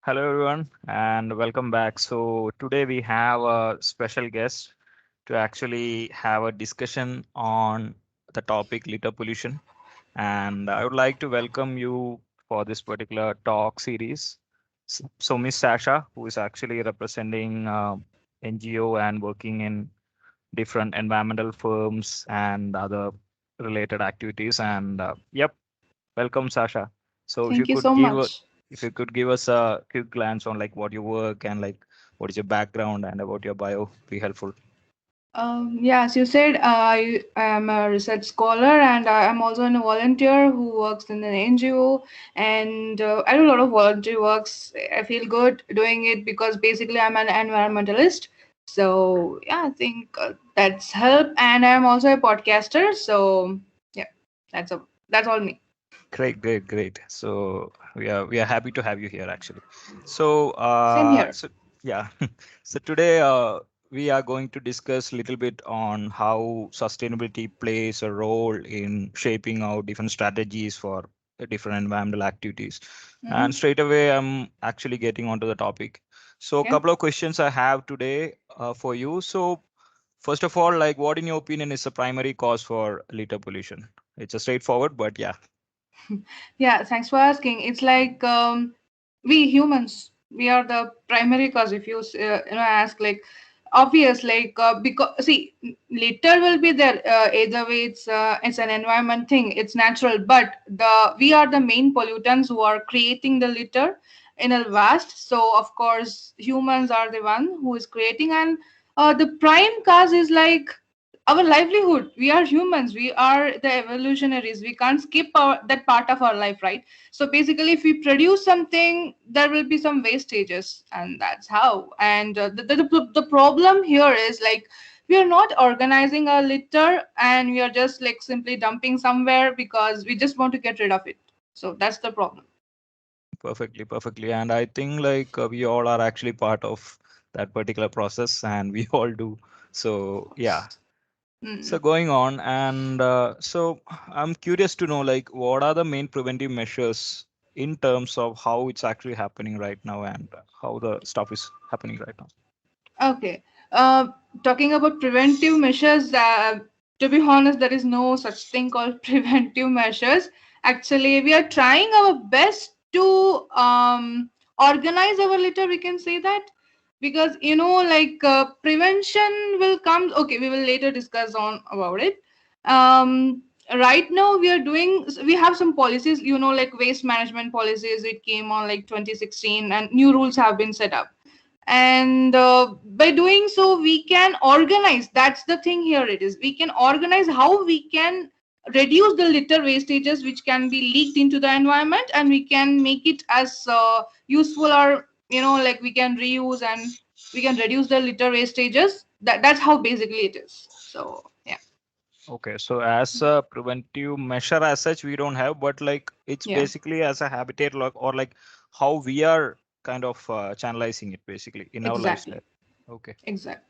Hello, everyone, and welcome back. So, today we have a special guest to actually have a discussion on the topic litter pollution. And I would like to welcome you for this particular talk series. So, Miss Sasha, who is actually representing NGO and working in different environmental firms and other related activities. And yep, welcome, Sasha. So Thank you so much. if you could give us a quick glance on like what you work and like what is your background and about your bio, be helpful. Yeah, as you said, I am a research scholar and I am also a volunteer who works in an NGO. And I do a lot of volunteer works. I feel good doing it because basically I'm an environmentalist. So yeah, I think that's help. And I'm also a podcaster. So yeah, that's all me. Great. So we are happy to have you here actually. So Same here. yeah. So today we are going to discuss a little bit on how sustainability plays a role in shaping out different strategies for different environmental activities. And Hmm. straight away, I'm actually getting onto the topic. So a Okay. couple of questions I have today for you. So first of all, like what in your opinion is the primary cause for litter pollution? It's a straightforward, but yeah. Yeah, thanks for asking. It's like we humans, we are the primary cause. If you ask, like obvious, like because see, litter will be there. Either way, it's an environment thing. It's natural, but we are the main pollutants who are creating the litter in a vast. So of course, humans are the one who is creating, and the prime cause is like our livelihood. We are humans, we are the evolutionaries, we can't skip that part of our life, right? So basically if we produce something, there will be some wastages, and that's how. And the problem here is like we are not organizing our litter, and we are just like simply dumping somewhere because we just want to get rid of it. So that's the problem. Perfectly. And I think like we all are actually part of that particular process and we all do. So, yeah. So Mm. going on, and so I'm curious to know like what are the main preventive measures in terms of how it's actually happening right now and how the stuff is happening right now. Okay. Uh, Talking about preventive measures, to be honest, there is no such thing called preventive measures. Actually, we are trying our best to organize our litter. We can say that because like prevention will come. Okay, we will later discuss on about it. Um, right now, we have some policies. Like waste management policies. It came on like 2016, and new rules have been set up. And by doing so we can organize. That's the thing here. It is we can organize how we can reduce the litter wastages which can be leaked into the environment, and we can make it as useful, or like we can reuse, and we can reduce the litter wastages. That's how basically it is. So yeah. Okay, so as a preventive measure as such, we don't have, but like it's Yeah, basically as a habitat like or like how we are kind of channelizing it basically in our lifestyle. exactly. Okay. Exactly.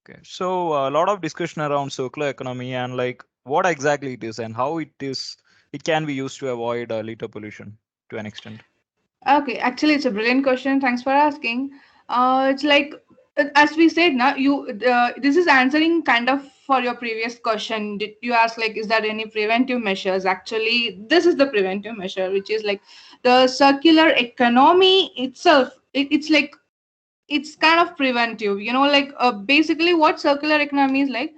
Okay, so a lot of discussion around circular economy and like what exactly it is and how it can be used to avoid litter pollution to an extent. Okay, actually, it's a brilliant question. Thanks for asking. It's like, as we said, now this is answering kind of for your previous question. Did you ask like, is there any preventive measures? Actually, this is the preventive measure, which is like the circular economy itself. It's like it's kind of preventive. Like basically, what circular economy is like.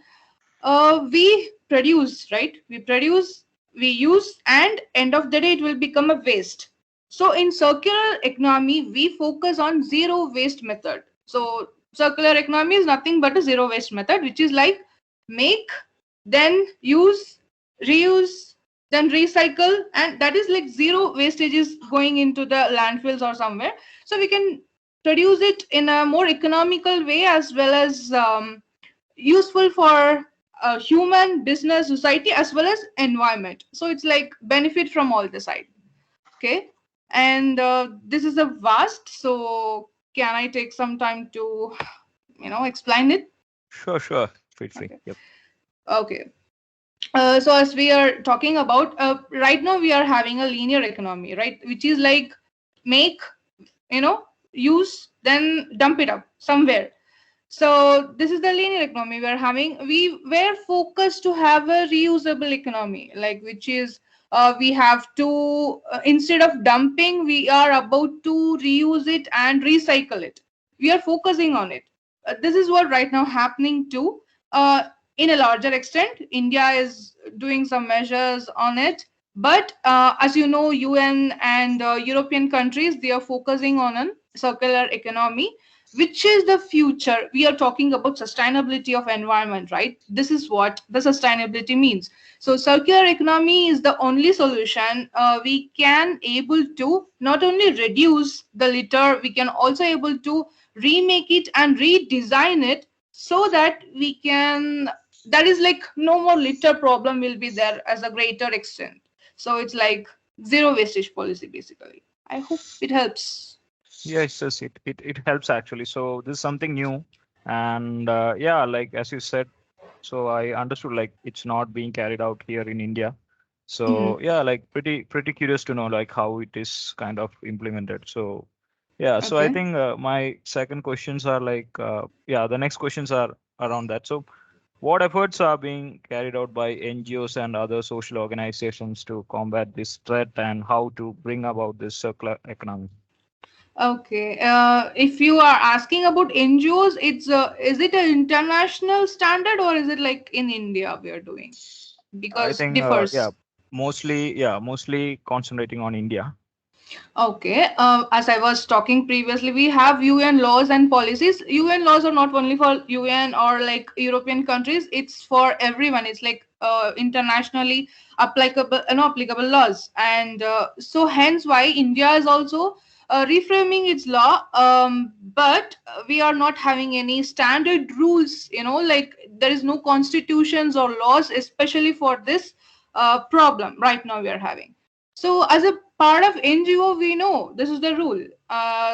We produce, right? We produce, we use, and end of the day, it will become a waste. So in circular economy, we focus on zero waste method. So circular economy is nothing but a zero waste method, which is like make, then use, reuse, then recycle, and that is like zero wastages going into the landfills or somewhere. So we can produce it in a more economical way, as well as useful for human, business, society, as well as environment. So it's like benefit from all the side. Okay. And this is a vast. So can I take some time to explain it? Sure. Feel free. Okay. Yep. Okay. So as we are talking about right now, we are having a linear economy, right? Which is like make, use, then dump it up somewhere. So this is the linear economy we're having. We were focused to have a reusable economy, like which is we have to instead of dumping, we are about to reuse it and recycle it. We are focusing on it. This is what right now happening too. In a larger extent, India is doing some measures on it. But as you know, UN and European countries, they are focusing on a circular economy, which is the future. We are talking about sustainability of environment, right? This is what the sustainability means. So circular economy is the only solution. We can able to not only reduce the litter, we can also able to remake it and redesign it, so that we can, that is like no more litter problem will be there as a greater extent. So it's like zero wastage policy basically. I hope it helps. Yes, yes, it helps actually. So this is something new, and yeah, like as you said, so I understood like it's not being carried out here in India. Mhm. So yeah, like pretty curious to know like how it is kind of implemented. So yeah, so I Okay. think my second questions are like yeah, the next questions are around that. So what efforts are being carried out by NGOs and other social organizations to combat this threat, and how to bring about this circular economy? Okay. If you are asking about NGOs, it's is it an international standard or is it like in India we are doing? I Because think yeah, differs. mostly concentrating on India. Okay. As I was talking previously, we have UN laws and policies. UN laws are not only for UN or like European countries. It's for everyone. It's like internationally applicable, applicable laws, and so hence why India is also reframing its law. But we are not having any standard rules. Like there is no constitutions or laws, especially for this problem right now we are having. So, as a part of NGO, we know this is the rule.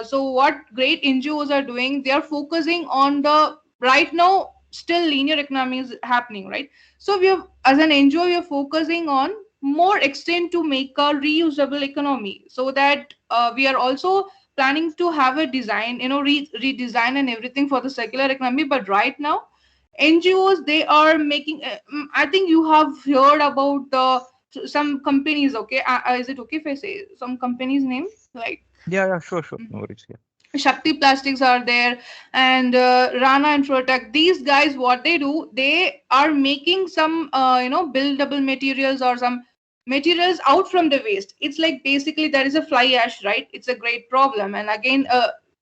So, what great NGOs are doing, they are focusing on the right now still linear economy is happening, right? So, we have as an NGO, we are focusing on more extent to make a reusable economy, so that we are also planning to have a design, redesign and everything for the circular economy. But right now, NGOs they are making. I think you have heard about the some companies. Okay, is it okay if I say some companies name like Yeah, sure. No worries. Yeah. Shakti Plastics are there, and Rana and Protect. These guys, what they do, they are making some buildable materials or some materials out from the waste. It's like basically there is a fly ash, right? It's a great problem, and again,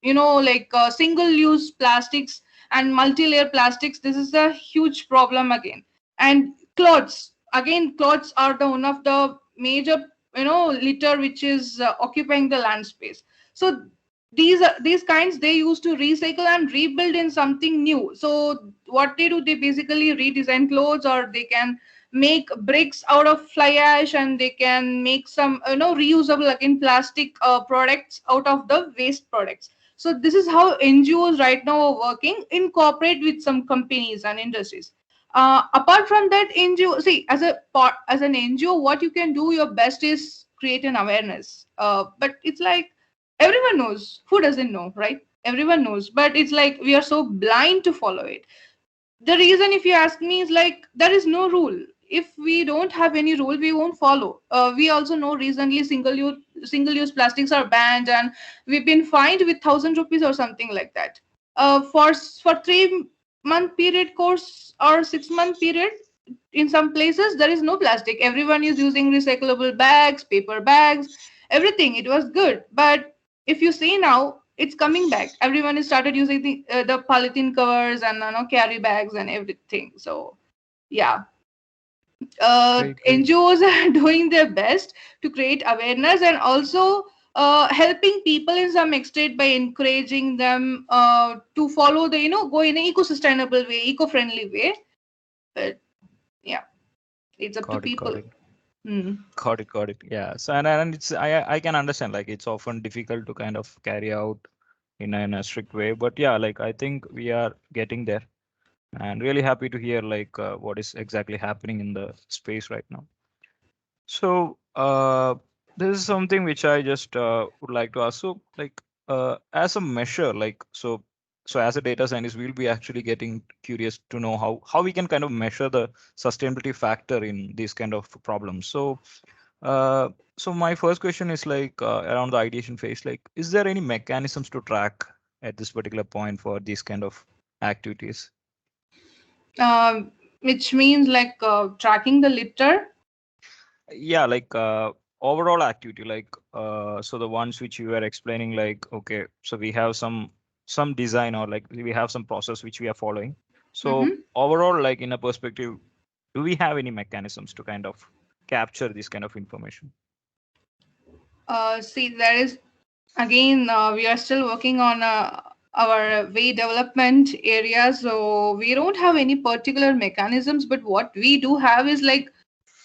like single-use plastics and multi-layer plastics. This is a huge problem again, and clothes. Again, clothes are the one of the major litter which is occupying the land space. So these kinds they used to recycle and rebuild in something new. So what they do, they basically redesign clothes, or they can make bricks out of fly ash, and they can make some reusable again plastic products out of the waste products. So this is how NGOs right now are working in cooperate with some companies and industries. Apart from that, NGO, see, as an NGO, what you can do your best is create an awareness. But it's like everyone knows. Who doesn't know, right? Everyone knows, but it's like we are so blind to follow it. The reason, if you ask me, is like there is no rule. If we don't have any rule, we won't follow. We also know recently single use plastics are banned, and we've been fined with 1,000 rupees or something like that. For 3 month period course or 6 month period, in some places there is no plastic. Everyone is using recyclable bags, paper bags, everything. It was good, but if you see now, it's coming back. Everyone has started using the polythene covers and carry bags and everything. So yeah, Great. NGOs are doing their best to create awareness, and also helping people in some extent by encouraging them to follow the go in an eco-sustainable way, eco-friendly way. But yeah, it's up to Got people. it. Hmm. Got it. Yeah. So and it's I can understand like it's often difficult to kind of carry out in a strict way, but yeah, like I think we are getting there, and really happy to hear like what is exactly happening in the space right now. So this is something which I just would like to ask. So like as a measure, like so as a data scientist, we'll be actually getting curious to know how we can kind of measure the sustainability factor in these kind of problems. Uh, so my first question is like around the ideation phase, like is there any mechanisms to track at this particular point for these kind of activities? Which means like tracking the litter. Yeah, like overall activity, like so the ones which you were explaining, like okay, so we have some design or like we have some process which we are following. So Mm-hmm. overall, like in a perspective, do we have any mechanisms to kind of capture this kind of information? See, there is again, we are still working on our way development area, so we don't have any particular mechanisms. But what we do have is like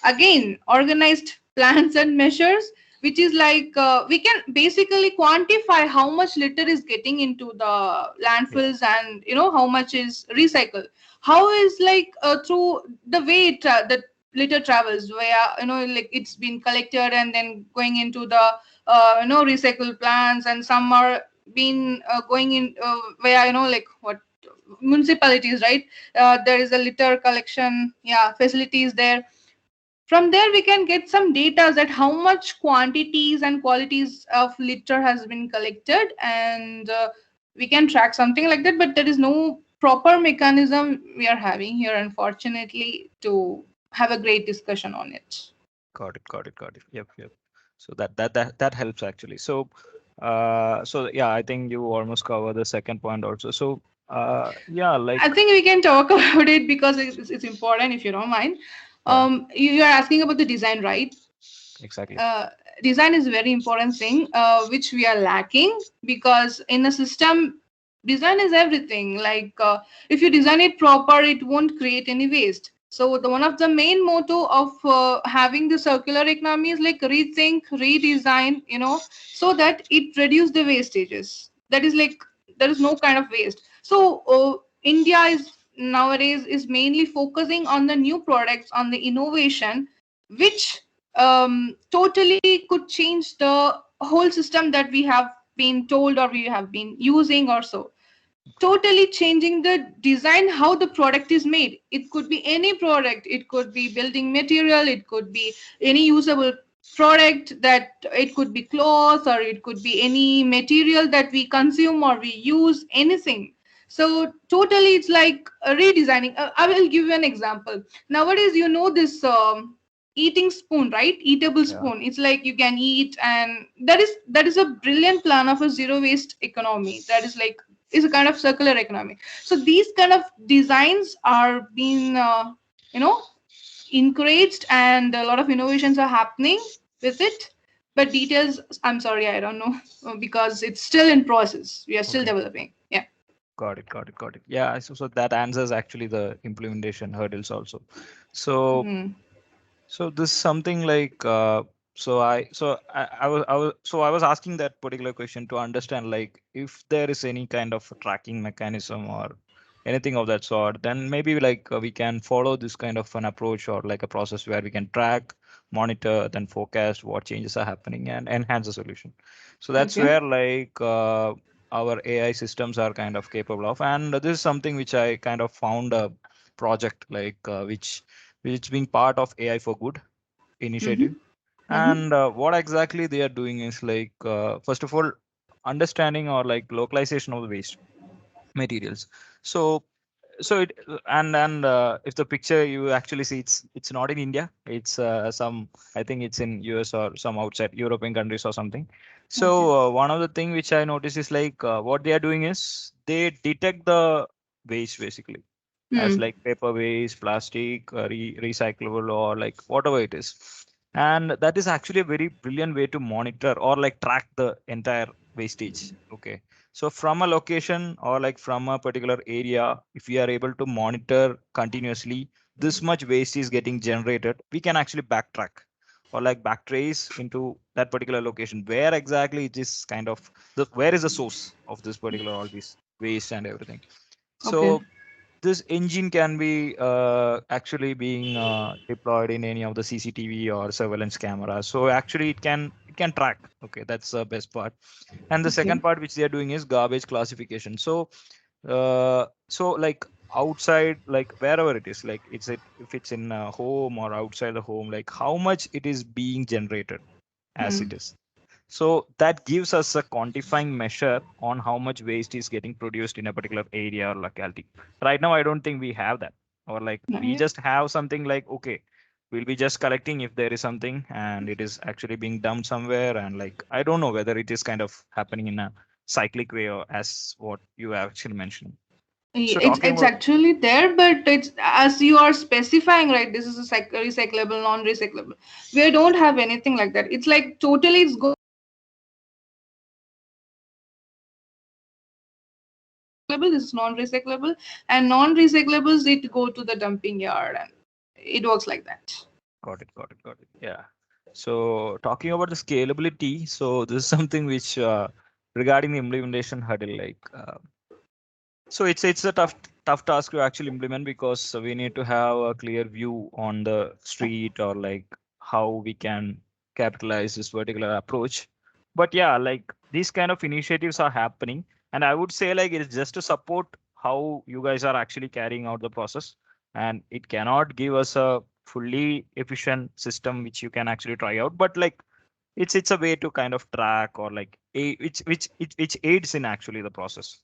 again organized plans and measures, which is like we can basically quantify how much litter is getting into the Yeah, landfills, and how much is recycled. How is like through the way the litter travels, where like it's been collected and then going into the recycle plants, and some are been going in where like what municipalities, right? There is a litter collection, yeah, facilities there. From there we can get some data that how much quantities and qualities of litter has been collected, and we can track something like that. But there is no proper mechanism we are having here, unfortunately, to have a great discussion on it. got it. Yep, yep. So that helps actually. So so yeah, I think you almost cover the second point also. So yeah, like I think we can talk about it because it's important, if you don't mind. yeah, You are asking about the design, right? exactly. uh, Design is a very important thing which we are lacking, because in a system, design is everything. Like if you design it proper, it won't create any waste. So the one of the main motto of having the circular economy is like rethink, redesign, so that it reduce the wastages. That is like there is no kind of waste. So India is nowadays is mainly focusing on the new products, on the innovation, which totally could change the whole system that we have been told or we have been using or so. Totally changing the design, how the product is made. It could be any product, it could be building material, it could be any usable product, that it could be cloth, or it could be any material that we consume or we use, anything. So totally it's like redesigning. I will give you an example. Nowadays, this eating spoon, right? Eatable Yeah, spoon, it's like you can eat, and that is a brilliant plan of a zero waste economy. That is like is a kind of circular economy. So these kind of designs are being you know encouraged, and a lot of innovations are happening with it. But details, I'm sorry, I don't know, because it's still in process, we are still okay. developing. Yeah. Got it. Yeah, so that answers actually the implementation hurdles also. So Hmm. so this something like I was asking that particular question to understand like if there is any kind of a tracking mechanism or anything of that sort, then maybe like we can follow this kind of an approach or like a process where we can track, monitor, then forecast what changes are happening and enhance the solution. So that's Okay. where like our AI systems are kind of capable of, and this is something which I kind of found a project like which being part of AI for Good initiative. Mm-hmm. Mm-hmm. And what exactly they are doing is like, first of all, understanding or like localization of the waste materials. So, so if the picture you actually see, it's not in India. It's some I think it's in US or some outside European countries or something. Okay. So one of the thing which I notice is like what they are doing is they detect the waste basically as Hmm. like paper waste, plastic, recyclable, or like whatever it is. And that is actually a very brilliant way to monitor or like track the entire wastage. Okay. So from a location or like from a particular area, if we are able to monitor continuously this much waste is getting generated, we can actually backtrack or like backtrace into that particular location where exactly it is kind of where is the source of this particular all this waste and everything. Okay. So this engine can be actually being deployed in any of the CCTV or surveillance cameras. So actually it can track. Okay, that's the best part. And the Okay. second part which they are doing is garbage classification. So like outside, like wherever it is, like if it's in a home or outside the home, like how much it is being generated as Hmm. it is. So that gives us a quantifying measure on how much waste is getting produced in a particular area or locality. Right now, I don't think we have that. Or like we Right. just have something like, okay, we'll be just collecting if there is something and it is actually being dumped somewhere. And like, I don't know whether it is kind of happening in a cyclic way or as what you have actually mentioned. So talking It's about, actually there, but it's as you are specifying, right? This is a recyclable, non-recyclable. We don't have anything like that. It's like totally it's going to the dumping yard, and recyclable. This is non-recyclable, and non-recyclables it go to the dumping yard, and it works like that. got it. Yeah. So talking about the scalability, so this is something which regarding the implementation hurdle, like so it's a tough task to actually implement because we need to have a clear view on the street or like how we can capitalize this particular approach. But yeah, like these kind of initiatives are happening, and I would say like it's just to support how you guys are actually carrying out the process, and it cannot give us a fully efficient system which you can actually try out. But like it's a way to kind of track or like which aids in actually the process.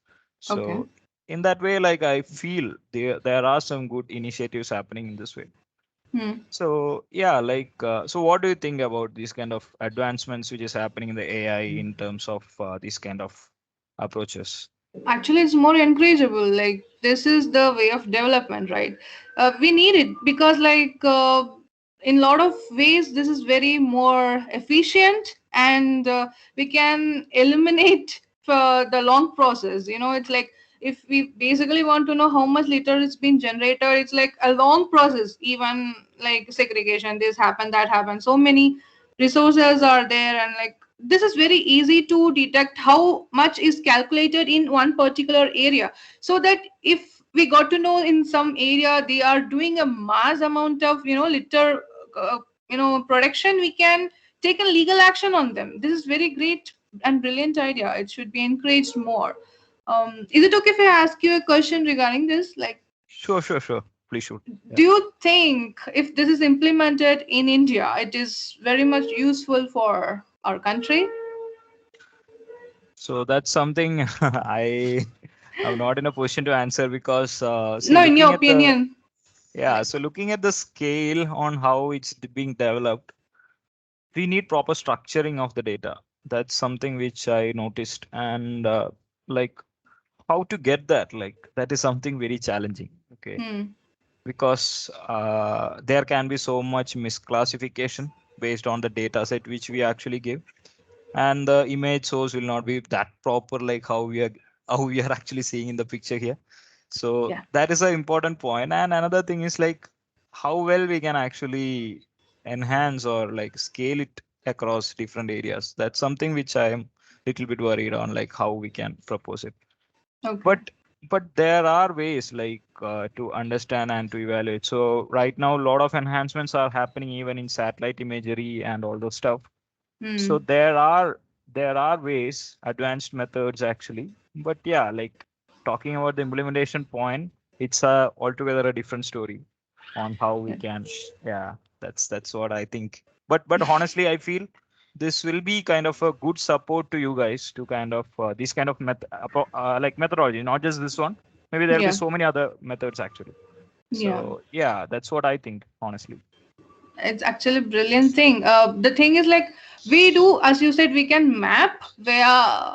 Okay. So in that way, like I feel there are some good initiatives happening in this way. Hmm. So yeah, like so what do you think about these kind of advancements which is happening in the AI in terms of these kind of approaches? Actually, it's more encourageable. Like this is the way of development, right? We need it because, like, in a lot of ways, this is very more efficient, and we can eliminate the long process. It's like if we basically want to know how much litter is being generated, it's like a long process. Even like segregation, this happened, that happened. So many resources are there, and like this is very easy to detect how much is calculated in one particular area, so that if we got to know in some area they are doing a mass amount of litter production, we can take a legal action on them. This is very great and brilliant idea. It should be encouraged more. Is it okay if I ask you a question regarding this? Like, Sure. Please shoot. do Yeah. you think if this is implemented in India, it is very much useful for our country? So that's something I am not in a position to answer because see, No, in looking your at the opinion. yeah, Like, so looking at the scale on how it's being developed, we need proper structuring of the data. That's something which I noticed, and like how to get that, like that is something very challenging. Okay, hmm, because there can be so much misclassification based on the data set which we actually give, and the image source will not be that proper, like how we are actually seeing in the picture here. So yeah. that is an important point. And another thing is like how well we can actually enhance or like scale it across different areas. That's something which I am little bit worried on, like how we can propose it. Okay. But there are ways like to understand and to evaluate. So right now a lot of enhancements are happening even in satellite imagery and all those stuff. So Hmm. there are ways, advanced methods actually. But yeah, like talking about the implementation point, it's a altogether a different story on how we Yeah. can. Yeah, that's what I think. But honestly, I feel this will be kind of a good support to you guys to kind of this kind of like methodology, not just this one. Maybe there'll be Yeah. so many other methods actually. Yeah. So yeah, that's what I think, honestly. It's actually a brilliant thing. The thing is, like, we do, as you said, we can map via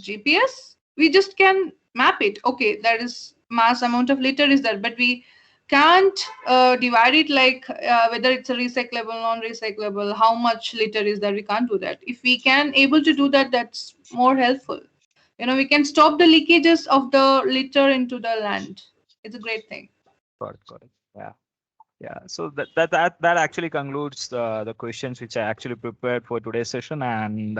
GPS. We just can map it. Okay, that is mass amount of litter is there, but we can't divide it like whether it's a recyclable, non-recyclable, how much litter is there. We can't do that. If we can able to do that, that's more helpful. We can stop the leakages of the litter into the land. It's a great thing. Got it. Yeah. Yeah, so that actually concludes the questions which I actually prepared for today's session, and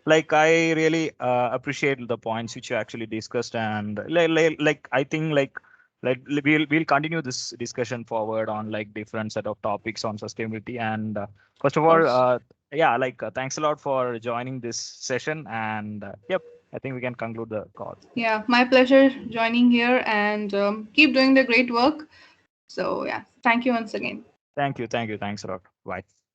like I really appreciate the points which you actually discussed, and like I think like we'll continue this discussion forward on like different set of topics on sustainability. And first of Of all, course. yeah, like thanks a lot for joining this session. And yep, I think we can conclude the call. Yeah, my pleasure joining here and keep doing the great work. So, yeah, thank you once again. Thank you, thanks a lot. Bye.